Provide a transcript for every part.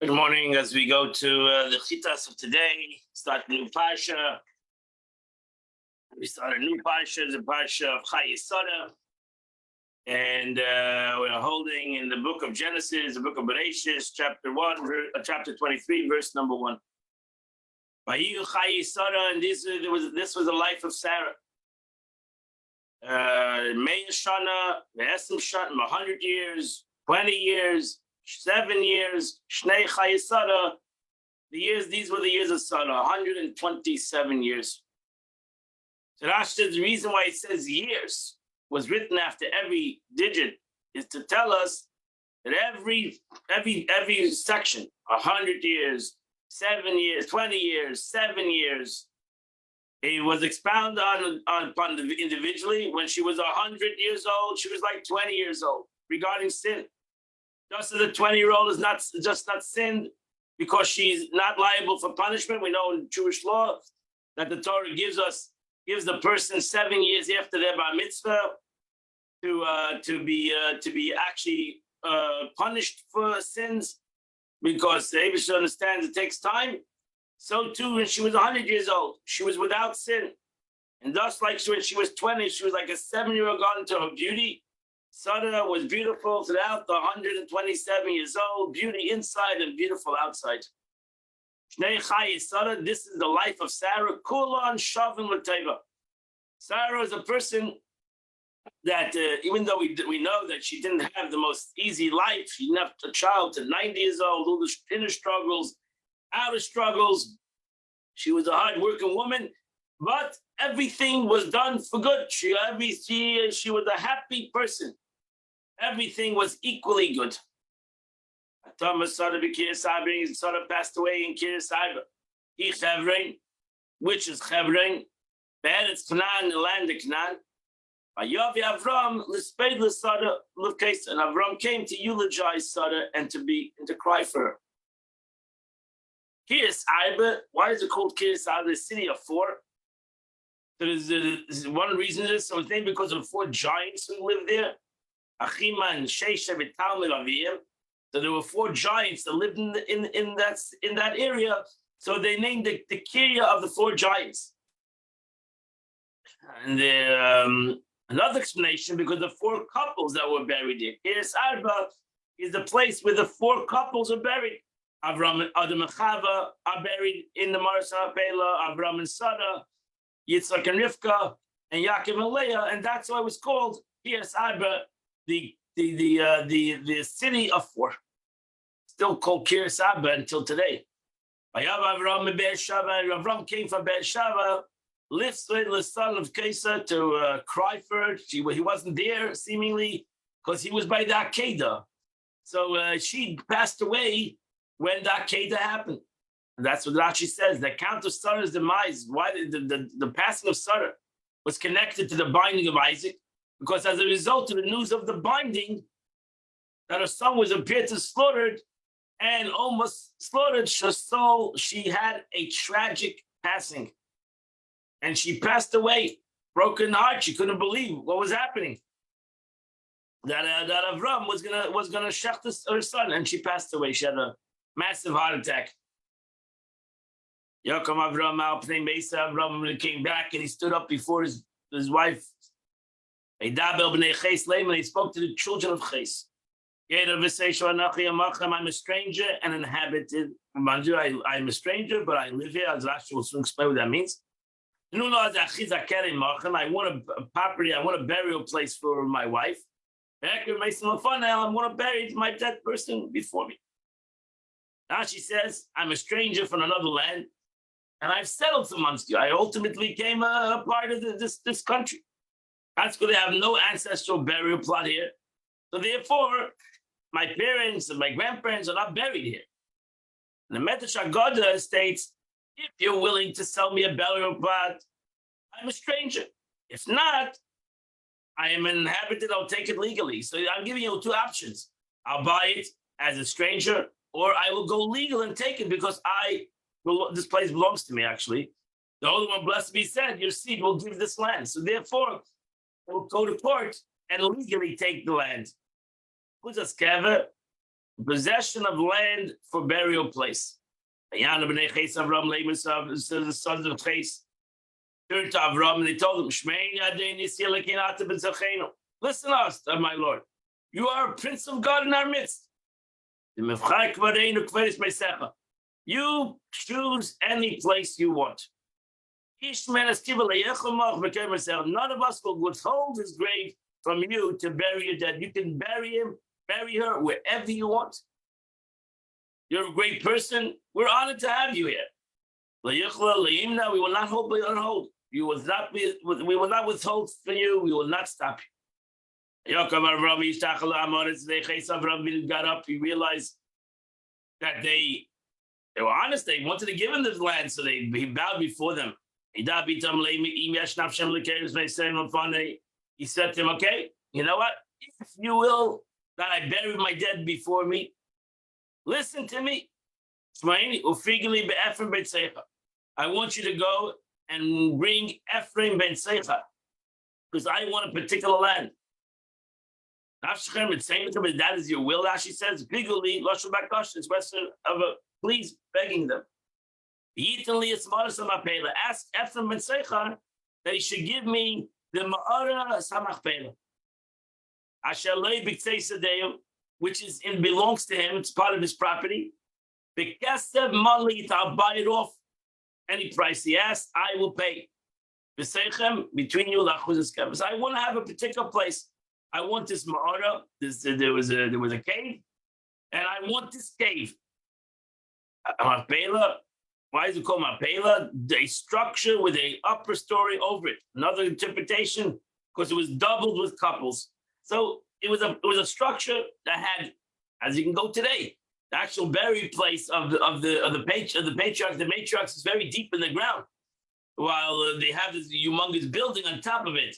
Good morning. As we go to the Chitas of today, start a new parsha. We start a new parsha, the parsha of Chai Yisara, and we're holding in the book of Genesis, the book of Bereshis, chapter 23, verse number 1. Vayiyu Chai Yisara, and this was the life of Sarah. Me'ah Shana, Ve'esem Shana, 100 years, 20 years. 7 years, Shnei Chai Yisara, these were the years of Sarah, 127 years. So Rashi says the reason why it says years was written after every digit is to tell us that every section, 100 years, 7 years, 20 years, 7 years, it was expounded upon individually. When she was 100 years old, she was like 20 years old regarding sin. Just as a 20-year-old is not sinned because she's not liable for punishment. We know in Jewish law that the Torah gives the person 7 years after their bar mitzvah to be actually punished for sins, because the Eibush understands it takes time. So too, when she was 100 years old, she was without sin, and thus, like when she was 20, she was like a 7-year-old gone into her beauty. Sarah was beautiful throughout the 127 years old, beauty inside and beautiful outside. Shnei Chai Yisara, this is the life of Sarah. Kulan Shavim L'Teva. Sarah is a person that, even though we know that she didn't have the most easy life, she left a child to 90 years old, all the inner struggles, outer struggles. She was a hard-working woman, but everything was done for good. She was a happy person. Everything was equally good. Sarah passed away in Kiryas Arba. Hebron, which is Hebron, Be'eretz Canaan, the land of Canaan. Vayavi Avram l'speid l'Sara l'vkeis, and Avram came to eulogize Sarah and to cry for her. Kiryas Arba, why is it called Kiryas Arba, the city of four? There's one reason is so it's named because of 4 giants who lived there. Achima and Sheisha v'Talmud Aviyim. So there were 4 giants that lived in that area. So they named the Kirya of the 4 giants. And another explanation, because the 4 couples that were buried there. Kiryas Arba is the place where the 4 couples are buried. Avram, Adam and Chava are buried in the Maras HaPela. Avram and Sarah, Yitzchak and Rivka, and Yaakov and Leah, and that's why it was called Kiryas Arba, the city of 4. Still called Kiryas Arba until today. Avram came from Beersheba, lifted the son of Kesa to cry for her. He wasn't there seemingly because he was by the Akedah. So she passed away when the Akedah happened. And that's what Rashi says. The account of Sarah's demise, why the passing of Sarah was connected to the binding of Isaac, because as a result of the news of the binding, that her son was appeared to slaughtered and almost slaughtered, so she had a tragic passing. And she passed away, broken heart. She couldn't believe what was happening. That Avram was gonna shech her son, and she passed away. She had a massive heart attack. Yaakov Avram came back and he stood up before his wife. He spoke to the children of Ches. I'm a stranger and inhabited. I'm a stranger, but I live here. As Rashi will soon explain what that means. I want a property. I want a burial place for my wife. I want to bury my dead person before me. Now she says, I'm a stranger from another land, and I've settled amongst you. I ultimately became a part of this country. That's because they have no ancestral burial plot here. So therefore, my parents and my grandparents are not buried here. And the Medrash Haggadah states, if you're willing to sell me a burial plot, I'm a stranger. If not, I am inhabited, I'll take it legally. So I'm giving you 2 options. I'll buy it as a stranger, or I will go legal and take it because this place belongs to me, actually. The Holy One, blessed be said, your seed will give this land. So therefore, we'll go to court and legally take the land. Who's a scaver? possession of land for burial place. The sons of Ches turned to Avram and they told him, listen to us, my Lord. You are a prince of God in our midst. You choose any place you want. None of us will withhold his grave from you to bury your dead. You can bury him, bury her wherever you want. You're a great person. We're honored to have you here. We will not hold. We will not withhold for you. We will not stop you. Got up. He realized that they were honest. They wanted to give him this land, so he bowed before them. He said to him, okay, you know what? If you will that I bury my dead before me, listen to me. I want you to go and bring Ephraim ben Seicha, because I want a particular land. That is your will. She says, it's question of a please begging them. Ask Ephraim ben Seicha that he should give me the Ma'ara Samachpela. Which belongs to him, it's part of his property. I'll buy it off any price he asks, I will pay. Between you, I want to have a particular place. I want this Ma'ara. There was a cave, and I want this cave. Machpelah. Why is it called Machpelah? A structure with an upper story over it. Another interpretation, because it was doubled with couples. So it was a structure that had, as you can go today, the actual burial place of the patriarchs. The matriarchs is very deep in the ground, while they have this humongous building on top of it.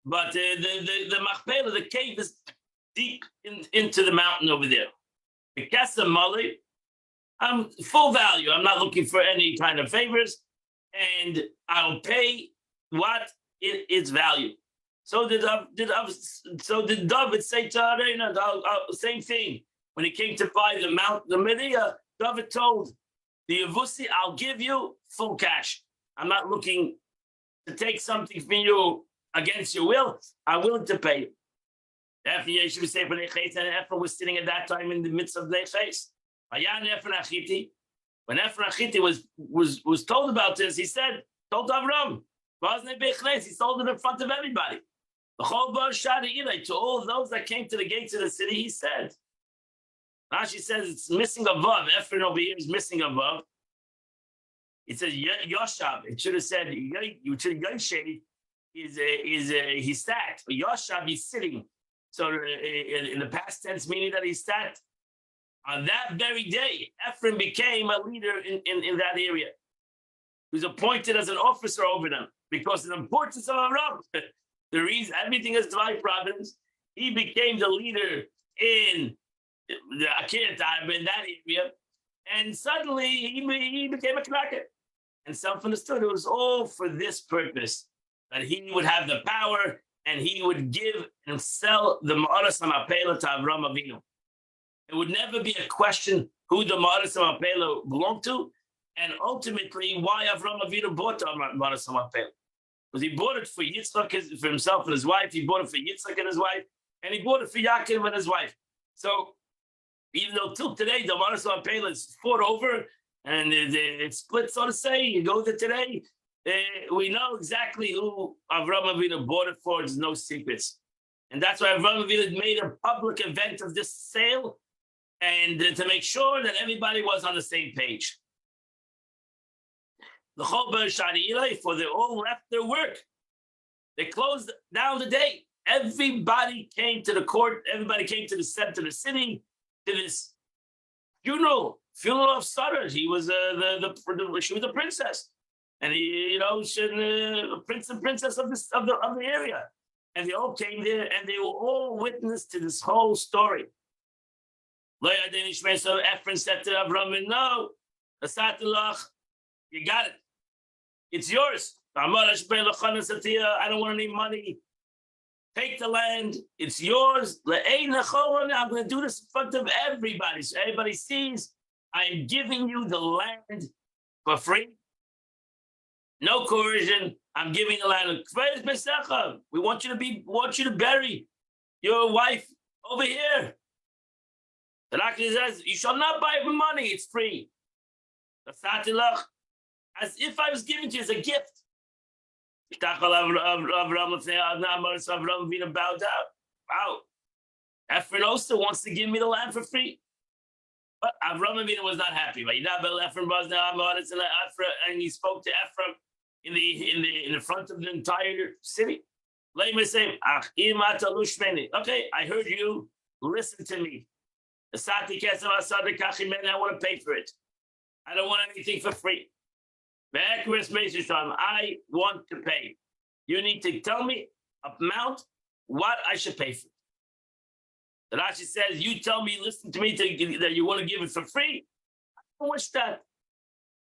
But the Machpelah, the cave, is deep into the mountain over there. The Kesem Mali, I'm full value. I'm not looking for any kind of favors, and I'll pay what its value. So did David say to Arena, same thing. When he came to buy the Meriah, David told the Yavusi, I'll give you full cash. I'm not looking to take something from you against your will. I'm willing to pay you. Ephraim was sitting at that time in the midst of Neches. When Ephraim Achiti was told about this, he told Avram, he told it in front of everybody. To all those that came to the gates of the city, he said. Rashi says it's missing a vav. Ephraim over here is missing a vav. It says Yoshab. It should have said Yoshe he sat. But Yoshab, he's sitting. So in the past tense, meaning that he sat. On that very day, Ephraim became a leader in that area. He was appointed as an officer over them because of the importance of Avram. The reason everything is divine providence, he became the leader in the Akir time in that area, and suddenly he became a cracker. And self-understood it was all for this purpose, that he would have the power and he would give and sell the Ma'aras HaMapela to Avram Avinu. It would never be a question who the Ma'aras HaMapela belonged to, and ultimately why Avram Avinu bought the Ma'aras HaMapela. Because he bought it for Yitzchak, for himself and his wife. He bought it for Yitzchak and his wife, and he bought it for Yaakov and his wife. So even though till today the Ma'aras HaMapela is fought over and it's split, so to say, you go there today, we know exactly who Avram Avinu bought it for. There's no secrets, and that's why Avram Avinu made a public event of this sale, and to make sure that everybody was on the same page. The Chobar Shari Ilai, for they all left their work. They closed down the day. Everybody came to the court. Everybody came to the center of the city to this funeral of Sarah. She was she was a princess, and she prince and princess of the area. And they all came there, and they were all witness to this whole story. So Ephraim said to Avram, "No, you got it. It's yours. I don't want any money. Take the land. It's yours. I'm going to do this in front of everybody. So everybody sees I am giving you the land for free. No coercion. I'm giving the land. We want you to bury your wife over here. The doctor says, you shall not buy it with money. It's free. As if I was giving to you as a gift. Avram bowed out. Wow. Ephron also wants to give me the land for free. But Avram Avinu was not happy. And he spoke to Ephron in the front of the entire city. Okay, I heard you. Listen to me. I want to pay for it. I don't want anything for free. I want to pay. You need to tell me amount what I should pay for. The Rashi says, you tell me, listen to me that you want to give it for free. I don't wish that.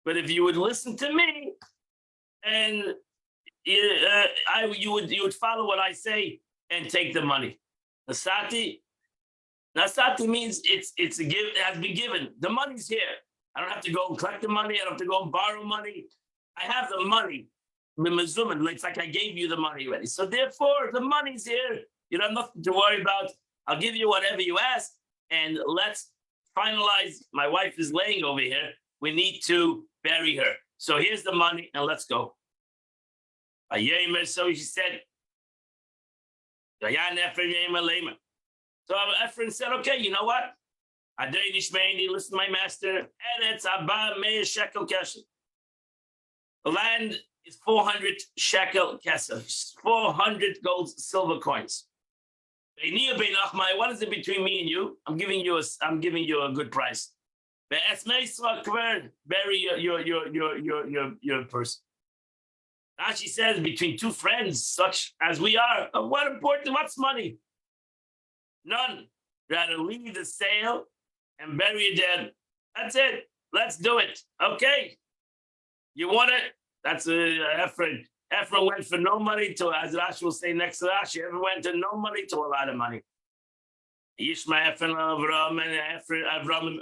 But if you would listen to me, and you would follow what I say and take the money. Nasati means it's a give. It has been given. The money's here. I don't have to go and collect the money. I don't have to go and borrow money. I have the money. It's like I gave you the money already. So therefore, the money's here. You don't have nothing to worry about. I'll give you whatever you ask, and let's finalize. My wife is laying over here. We need to bury her. So here's the money, and let's go. So she said, so Ephron said, okay, you know what? Listen to my master. The land is 400 shekel kesef, 400 gold silver coins. What is it between me and you? I'm giving you a good price. Bury your person. Now she says, between two friends, such as we are, what's money? None. Rather leave the sale and bury your dead. That's it. Let's do it. Okay. You want it? That's Ephron. Ephron went for no money to, as Rashi will say next to Rashi, Ephron went to no money to a lot of money. Yishma Ephron Avram and Avram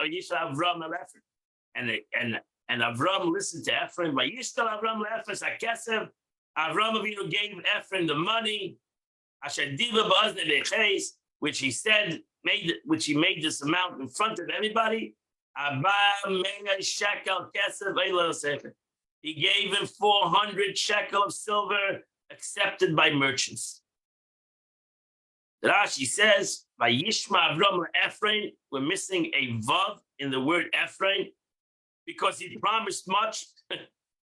and Ephron. And Avram listened to Ephron. But Yishtal Avram Ephron Sakesev. Avram Avinu gave Ephron the money. Asher Diva Ba'azne Becheis, which he made this amount in front of everybody. He gave him 400 shekel of silver accepted by merchants. Rashi says, by Yishma Avram Ephraim, we're missing a vav in the word Ephraim because he promised much,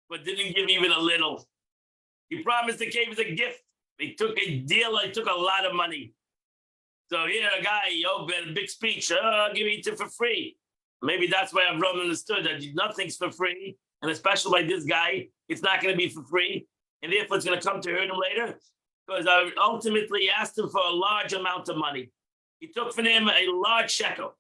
but didn't give even a little. He promised to give us a gift. He took a deal, he took a lot of money. So here a guy, had a big speech, I'll give it for free. Maybe that's why Avram understood that nothing's for free. And especially by this guy, it's not going to be for free. And therefore, it's going to come to hurt him later. Because ultimately, he asked him for a large amount of money. He took from him a large shekel.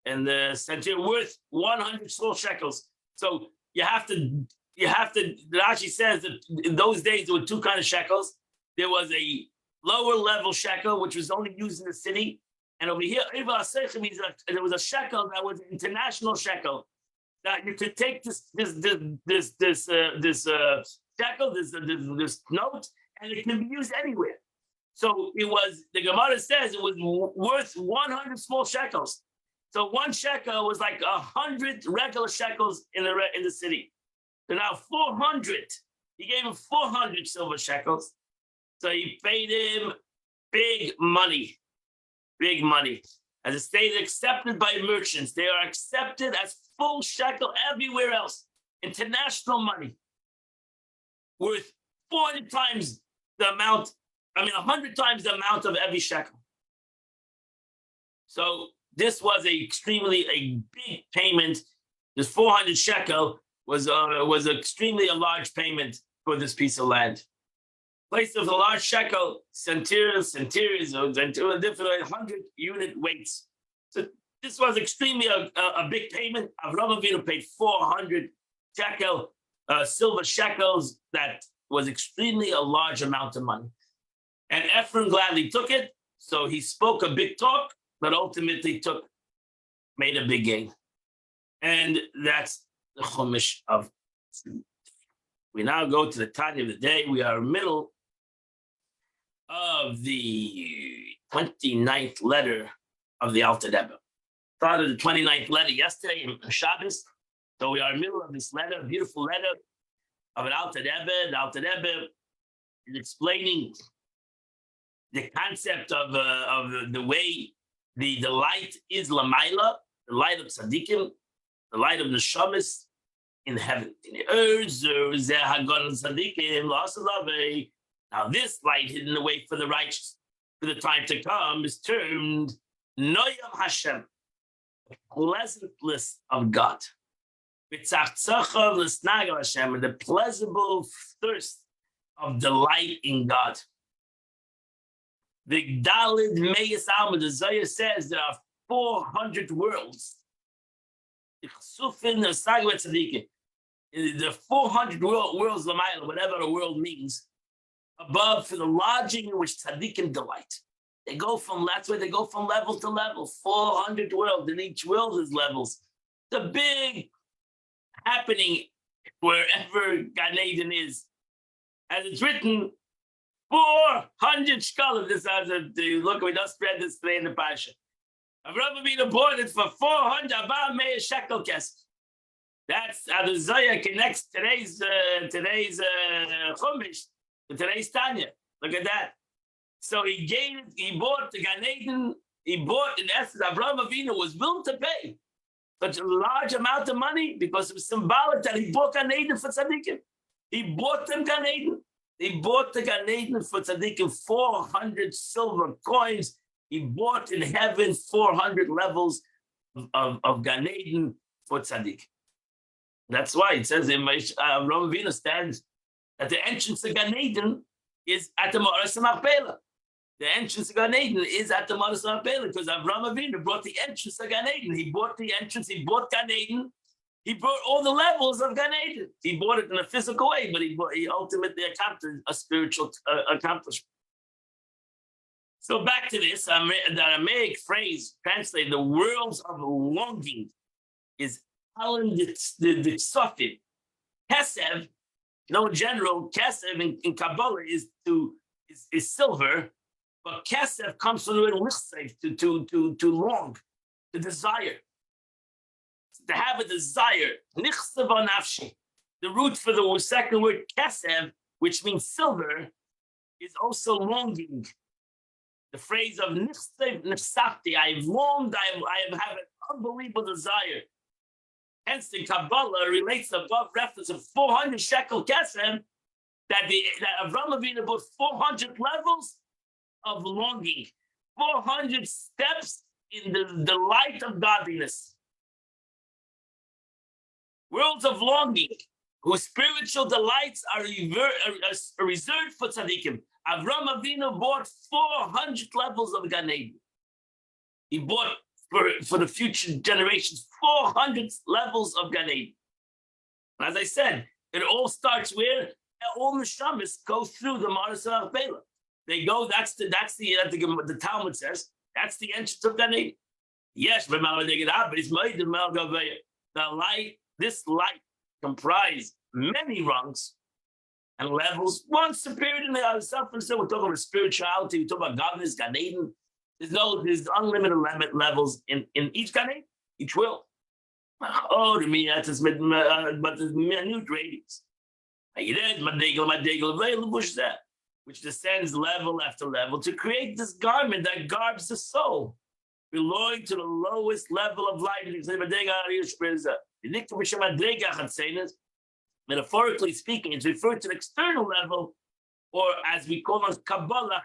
And the centurion worth 100 small shekels. So you have to, Rashi says that in those days, there were two kinds of shekels. There was a lower level shekel, which was only used in the city. And over here, there was a shekel that was an international shekel. That you could take this shekel, this note, and it can be used anywhere. So it was, the Gemara says it was worth 100 small shekels. So one shekel was like 100 regular shekels in the city. So now 400, he gave him 400 silver shekels. So he paid him big money. As a state accepted by merchants, they are accepted as full shekel everywhere else. International money worth 400 times the amount, 100 times the amount of every shekel. So this was a big payment. This 400 shekel was extremely a large payment for this piece of land. Place of a large shekel, centurions, different 100 unit weights. So this was extremely a big payment. Avram Avinu paid 400 shekel, silver shekels. That was extremely a large amount of money. And Ephraim gladly took it. So he spoke a big talk, but ultimately made a big gain. And that's the Chumash of. We now go to the Tanya of the day. We are in the middle of the 29th letter of the Alter Rebbe. Started the 29th letter yesterday in Shabbos. So we are in the middle of this letter, a beautiful letter of an Alter Rebbe. The Alter Rebbe is explaining the concept of the way the light is Lamaila, the light of Tzaddikim, the light of the Neshamas in heaven. Now this light hidden away for the righteous, for the time to come, is termed Noyam Hashem, pleasantness of God. And the pleasurable thirst of delight in God. The Dalid Meyas Alma, the Zohar says there are 400 worlds. The 400 worlds, whatever a world means, above for the lodging in which tzaddikim delight. They go from, that's where they go from level to level, 400 worlds, and each world is levels. The big happening wherever Gan Eden is. As it's written, 400 shkalim. This has look, we just read this today in the Pasha. Avraham Avinu bought it for 400 shekel kesef. That's how the Zohar connects today's Chumash to today's Tanya. Look at that. So he bought the Gan Eden, he bought, in essence, Avraham Avinu was willing to pay such a large amount of money because it was symbolic that he bought Gan Eden for tzaddikim. He bought them Gan Eden. He bought the Gan Eden for tzaddikim, 400 silver coins. He bought in heaven 400 levels of Gan Eden for tzaddik. That's why it says in Avraham Avinu stands at the entrance of Gan Eden is at the Ma'aras Machpelah. The entrance of Gan Eden is at the Ma'aras Machpelah because Avraham Avinu brought the entrance of Gan Eden. He bought the entrance. He bought Gan Eden. He brought all the levels of Gan Eden. He bought it in a physical way, but he ultimately accomplished a spiritual accomplishment. So back to this, the Aramaic phrase translated the worlds of longing is Alan the Ksofim. Kesef, in general, Kesef in Kabbalah is silver, but Kesef comes from the word lichsev, to long, to desire. To have a desire, nichsev nafshi. The root for the second word Kesef, which means silver, is also longing. The phrase of nichsev nefsafti, I have longed, I have an unbelievable desire. Hence, the Kabbalah relates above reference of 400 shekel kesef that Avraham Avinu bought 400 levels of longing, 400 steps in the light of godliness. Worlds of longing, whose spiritual delights are reserved for tzaddikim. Avraham Avinu bought 400 levels of Gan Eden. He bought for the future generations 400 levels of Gan Eden. And as I said, it all starts where all neshamas go through the Ma'aras Machpelah. They go. That's the Talmud says that's the entrance of Gan Eden. Yes, but the light. This light comprised many rungs and levels. One superior to the other. We're talking about spirituality. We talk about godliness, Gan Eden. There's unlimited levels in each Gan Eden, each world. Oh, to me, that's but there's minute ratings. Which descends level after level to create this garment that guards the soul, belonging to the lowest level of light. Metaphorically speaking, it's referred to the external level, or as we call it, Kabbalah,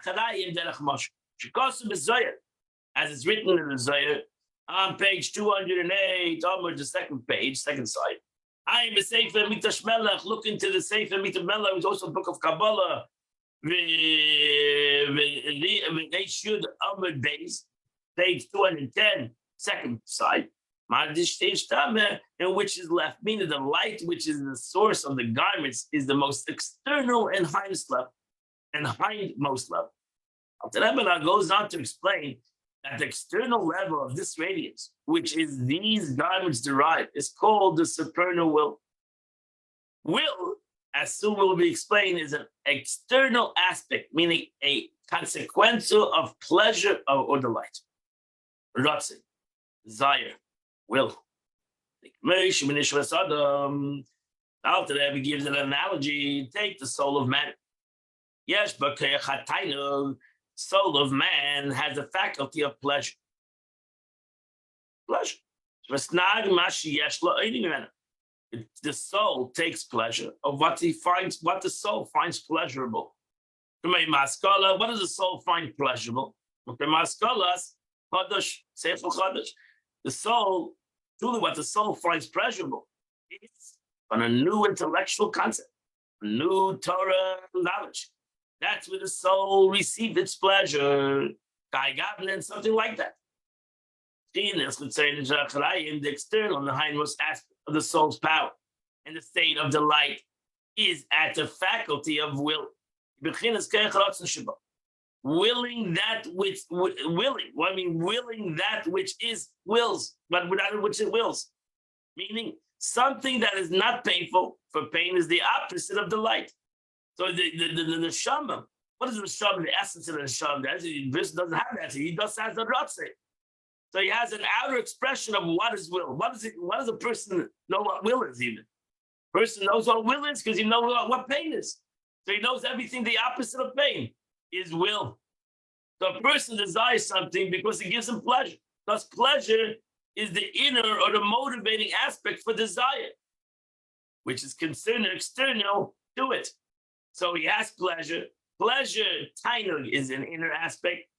as it's written in the Zohar on page 208, almost the second page, second side. I am a Sefer Mitash Melech. Look into the Sefer Mitash Melech, which is also a book of Kabbalah. They should Amud Beis, page 210, second side. In which is left, meaning the light, which is the source of the garments, is the most external and highest level, and hindmost level. The Rebbe now goes on to explain that the external level of this radiance, which is these garments derived, is called the supernal will. Will, as soon will be explained, is an external aspect, meaning a consequential of pleasure or delight. Ratzin, desire, will. After that, we give an analogy. Take the soul of man. Yes, but soul of man has a faculty of pleasure. Pleasure. The soul takes pleasure of what he finds, what the soul finds pleasurable. What does the soul find pleasurable? The soul, truly what the soul finds pleasurable is on a new intellectual concept, a new Torah knowledge. That's where the soul received its pleasure, something like that. The external, the hindmost aspect of the soul's power and the state of delight is at the faculty of will. Willing that which willing that which is wills, but without which it wills. Meaning something that is not painful, for pain is the opposite of delight. So the shama, what is the shama? The essence of the shama? The person doesn't have that. He just has the rotse. So he has an outer expression of what is will. What is it? What does a person know what will is even? Person knows what will is because he knows what pain is. So he knows everything the opposite of pain is will. So a person desires something because it gives him pleasure. Thus pleasure is the inner or the motivating aspect for desire, which is concerned external to it. So he has pleasure. Pleasure, tainug, is an inner aspect.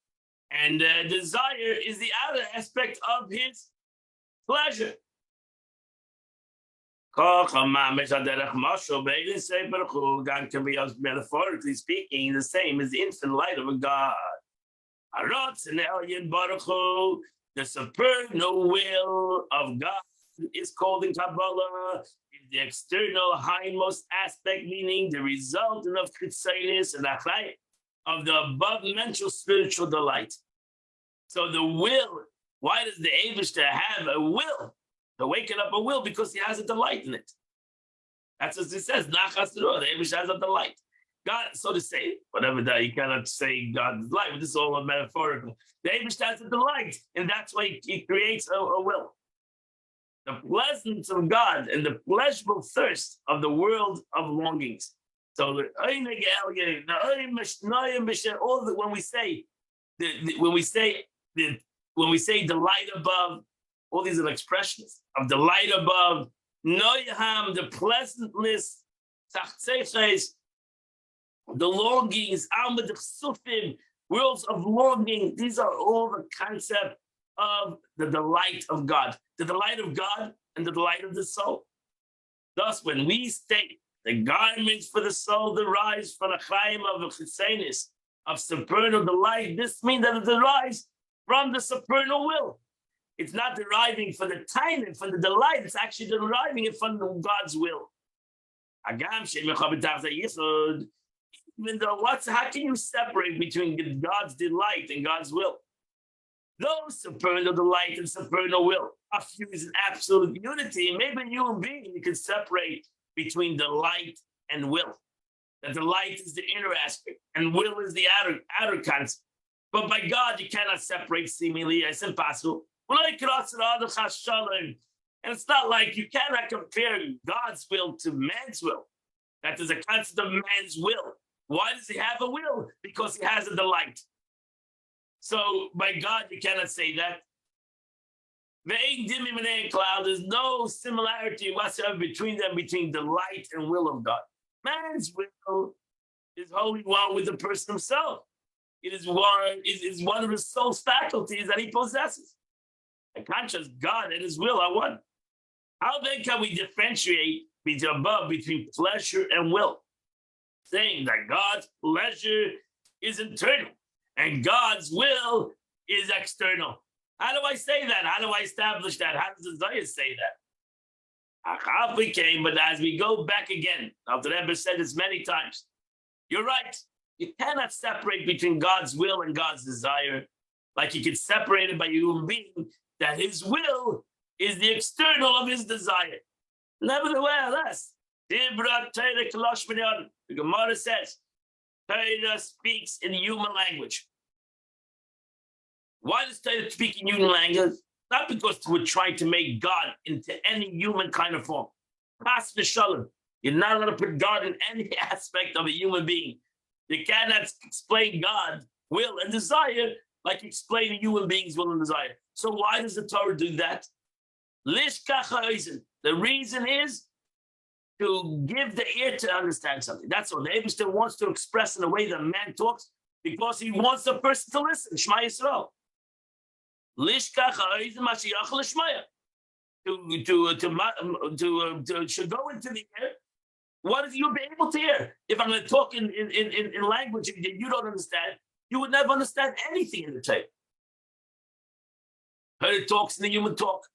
And desire is the outer aspect of his pleasure. God can be, metaphorically speaking, the same as the infinite light of a God. The supernal will of God is called in Kabbalah the external hindmost aspect, meaning the resultant of chitzonis and achayim, of the above mentioned spiritual delight. So the will, why does the Eibishter have a will? To waken up a will because he has a delight in it. That's what it says. Nachas the Eibishter has a delight. God, so to say, whatever that you cannot say God's delight, but this is all a metaphorical. The Eibishter has a delight, and that's why he creates a will. The pleasantness of God and the pleasurable thirst of the world of longings. So when we say delight above, all these are expressions of delight above, noyham, the pleasantness, the longings, worlds of longing. These are all the concept of the delight of God, the delight of God and the delight of the soul. Thus, when we state the garments for the soul derives from the chayim of a chitzonis, of supernal delight, this means that it derives from the supernal will. It's not deriving from the time, from the delight, it's actually deriving it from God's will. Even though how can you separate between God's delight and God's will? Those supernal delight and supernal will are fused in absolute unity. And maybe a human being, you can separate between delight and will. The delight is the inner aspect, and will is the outer concept. But by God, you cannot separate seemingly. It's impossible. And it's not like you cannot compare God's will to man's will. That is a concept of man's will. Why does he have a will? Because he has a delight. So by God, you cannot say that. There's no similarity whatsoever between them, between delight and will of God. Man's will is wholly one with the person himself. It is one of his soul's faculties that he possesses. A conscious God and his will are one. How then can we differentiate between pleasure and will? Saying that God's pleasure is internal and God's will is external. How do I say that? How do I establish that? How does Isaiah say that? We came, but as we go back again, after the Rebbe said this many times, you're right. You cannot separate between God's will and God's desire. Like you can separate it by a human being, that his will is the external of his desire. Nevertheless, the Gemara says, Torah speaks in human language. Why does Torah speak in human language? Not because we're trying to make God into any human kind of form. Chas v'shalom. You're not allowed to put God in any aspect of a human being. You cannot explain God's will and desire like you explain a human being's will and desire. So why does the Torah do that? The reason is to give the ear to understand something. That's all. The Eibishter wants to express in the way that man talks because he wants the person to listen. Shema Yisrael. To go into the ear. What if you'll be able to hear? If I'm going to talk in language that you don't understand, you would never understand anything in the Torah. Torah talks in the human talk.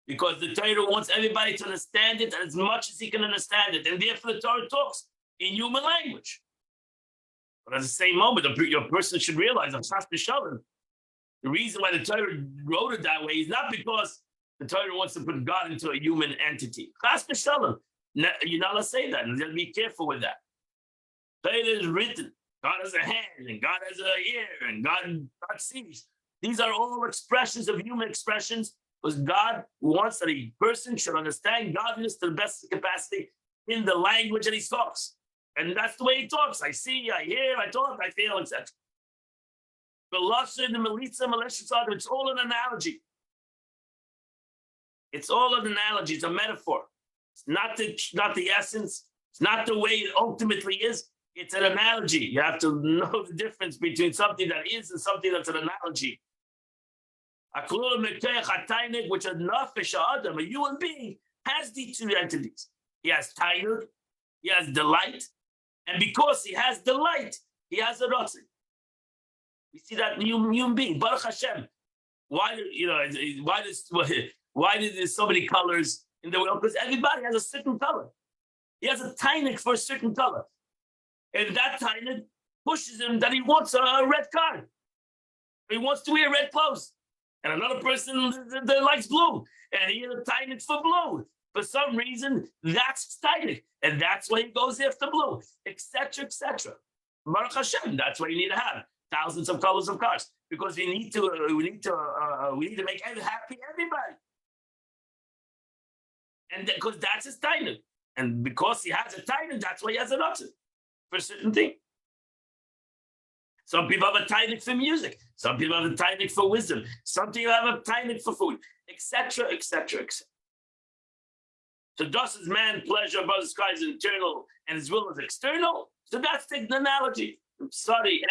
Because the Torah wants everybody to understand it as much as he can understand it. And therefore the Torah talks in human language. But at the same moment, your person should realize, the reason why the Torah wrote it that way is not because the Torah wants to put God into a human entity. You're not allowed to say that. And you have to be careful with that. Torah is written. God has a hand, and God has an ear, and God sees. These are all expressions of human expressions. Because God wants that a person should understand godliness to the best capacity in the language that he talks. And that's the way he talks. I see, I hear, I talk, I feel, etc. The Lashon, the Melitza, it's all an analogy. It's all an analogy. It's a metaphor. It's not the essence. It's not the way it ultimately is. It's an analogy. You have to know the difference between something that is and something that's an analogy. Which a nafesh adam, a human being, has these two entities. He has tainug, he has delight, and because he has delight, he has a rotzin. We see that in human being. Baruch Hashem. Why there's so many colors in the world? Because everybody has a certain color. He has a tainug for a certain color, and that tainug pushes him that he wants a red car. He wants to wear red clothes. And another person that likes blue, and he has a tainug for blue. For some reason, that's tainug, and that's why he goes after blue, etc., etc. Baruch Hashem, that's what you need to have thousands of colors of cars because we need to make happy everybody, and because that's his tainug, and because he has a tainug, that's why he has an option for a certain thing. Some people have a tainug for music. Some people have a tainug for wisdom. Some people have a tainug for food, etc., etc., etc. So thus is man pleasure above the sky is internal and his will is external. So that's the analogy. I'm sorry,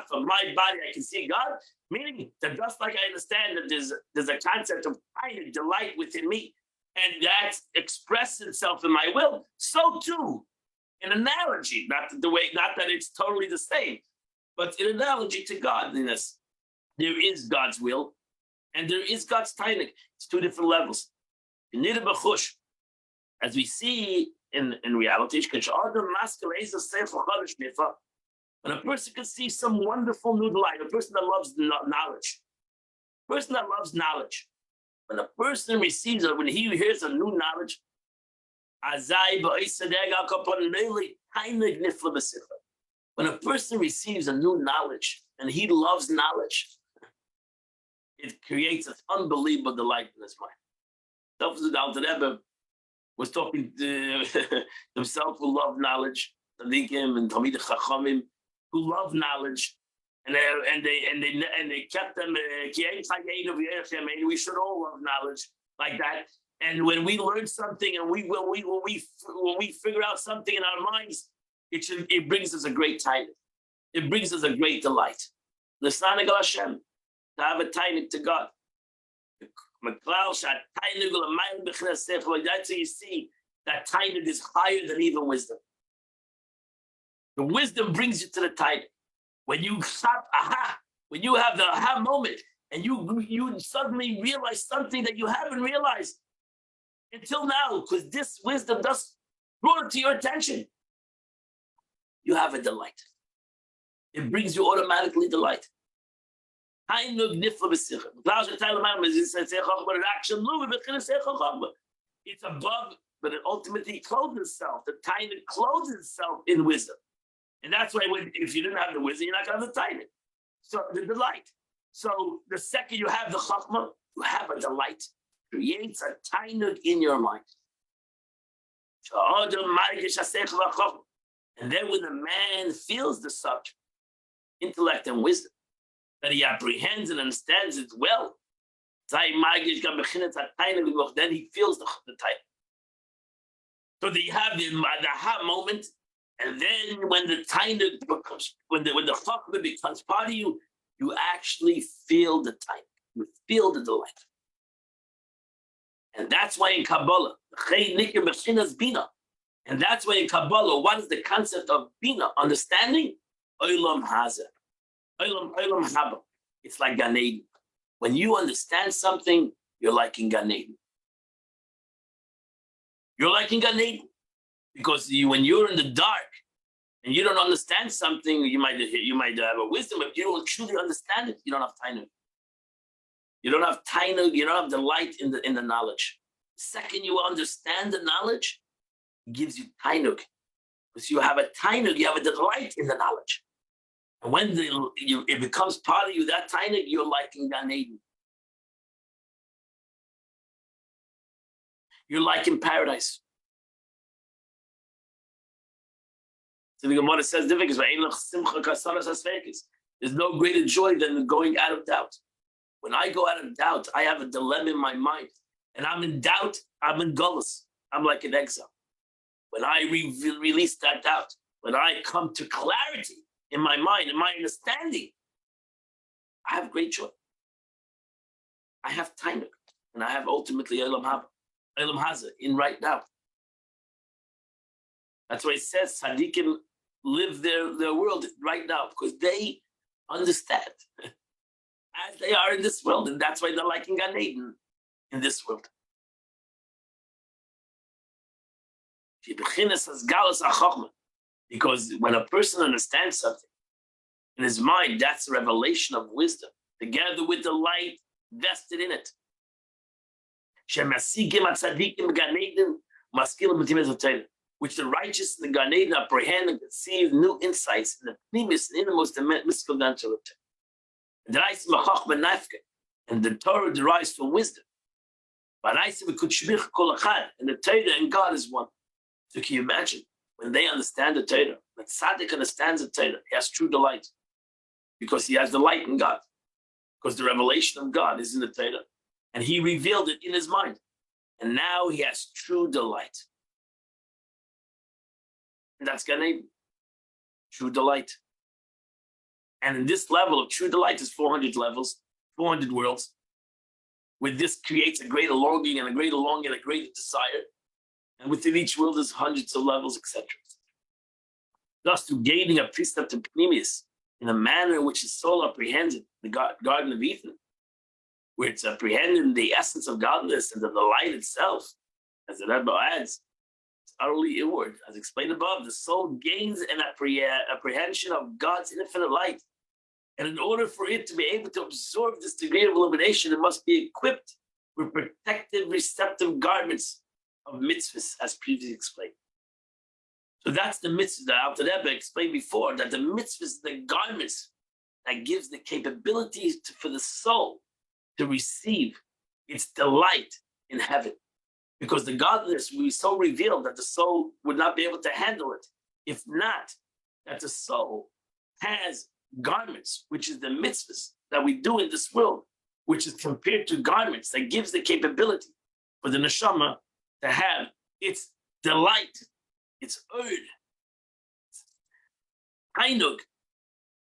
from my body I can see God, meaning that just like I understand that there's a concept of tainug, delight within me, and that expresses itself in my will, so too, an analogy, not that it's totally the same. But in analogy to godliness, there is God's will and there is God's tainug. It's two different levels. As we see in reality, when a person can see some wonderful new light, a person that loves knowledge, when a person receives it, when he hears a new knowledge, when a person receives a new knowledge and he loves knowledge, it creates an unbelievable delight in his mind. The Alter Rebbe was talking to himself who loved knowledge, Tzaddikim and Talmidei Chachamim who love knowledge, and they kept them. We should all love knowledge like that. And when we learn something and when we figure out something in our minds, it brings us a great tainug. It brings us a great delight. L'snanig al Hashem, to have a tainug to God. That's how you see that tainug is higher than even wisdom. The wisdom brings you to the tainug. When you stop, when you have the aha moment, and you suddenly realize something that you haven't realized until now, because this wisdom just brought it to your attention. You have a delight. It brings you automatically delight. It's above, but it ultimately clothes itself. The tainuk clothes itself in wisdom. And that's why if you didn't have the wisdom, you're not going to have the tainuk. So the delight. So the second you have the chachma, you have a delight. Creates a tainuk in your mind. And then when the man feels the subject, intellect and wisdom, that he apprehends and understands it well, then he feels the tainuk. So that you have the aha moment, and then when the tainuk becomes, when the chachma becomes part of you, you actually feel the tainuk. You feel the delight. And that's why in Kabbalah, and that's why in Kabbalah, what is the concept of bina, understanding? Olam hazeh. Olam haba. It's like Gan Eden. When you understand something, you're like in Gan Eden. You're like in Gan Eden. Because when you're in the dark and you don't understand something, you might have a wisdom, but you don't truly understand it, you don't have tainuk. You don't have tainuk, you don't have delight in the knowledge. The second you understand the knowledge, it gives you tainuk. Because you have a tainuk, you have a delight in the knowledge. And when it becomes part of you, that tainuk, you're like in Gan Eden. You're like in paradise. So the Gemara says, there's no greater joy than going out of doubt. When I go out of doubt, I have a dilemma in my mind. And I'm in doubt, I'm in gullus. I'm like an exile. When I release that doubt, when I come to clarity in my mind, in my understanding, I have great joy. I have tainuk, and I have ultimately Olam hazeh in right now. That's why it says tzaddikim live their world right now because they understand as they are in this world, and that's why they're like in Gan Eden in this world. Because when a person understands something in his mind, that's a revelation of wisdom, together with the light vested in it. Which the righteous in the Gan Eden apprehend and conceive new insights in the pnimis and innermost mystical dimension of Torah. And the Torah derives from wisdom. And the Torah and God is one. So can you imagine when they understand the Torah, when tzaddik understands the Torah, he has true delight because he has delight in God, because the revelation of God is in the Torah, and he revealed it in his mind, and now he has true delight. And that's Gan Eden, true delight. And in this level of true delight is 400 levels, 400 worlds. With this creates a greater longing and a greater desire. And within each world there's hundreds of levels, etc. Thus, through gaining a precept of Pnimius in a manner in which his soul apprehended the Garden of Eden, where it's apprehended in the essence of godliness and the light itself, as the Rebbe adds, it's utterly inward. As explained above, the soul gains an apprehension of God's infinite light. And in order for it to be able to absorb this degree of illumination, it must be equipped with protective, receptive garments of mitzvahs, as previously explained. So that's the mitzvah that Alter Rebbe explained before, that the mitzvahs, the garments that gives the capabilities for the soul to receive its delight in heaven. Because the godliness will be so revealed that the soul would not be able to handle it. If not, that the soul has garments, which is the mitzvahs that we do in this world, which is compared to garments that gives the capability for the neshama to have its delight, its tainuk,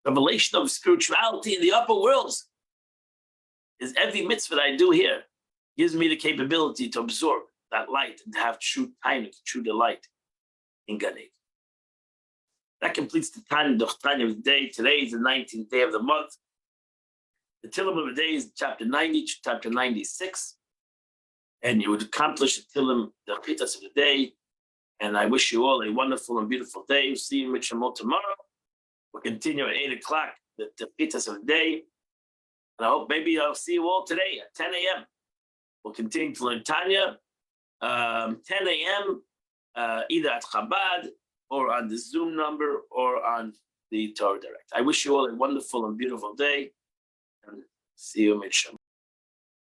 revelation of spirituality in the upper worlds. Is every mitzvah that I do here gives me the capability to absorb that light and to have true tainuk, true delight in Gan Eden. That completes the Tanya of the day. Today is the 19th day of the month. The Tillim of the day is chapter 90, chapter 96. And you would accomplish the Tillim, the Chitas of the day. And I wish you all a wonderful and beautiful day. See you in Mitchamot tomorrow. We'll continue at 8 o'clock, the Pitas of the day. And I hope maybe I'll see you all today at 10 a.m. We'll continue to learn Tanya, 10 a.m., either at Chabad or on the Zoom number or on the Torah Direct. I wish you all a wonderful and beautiful day, and see you, Mitzvah.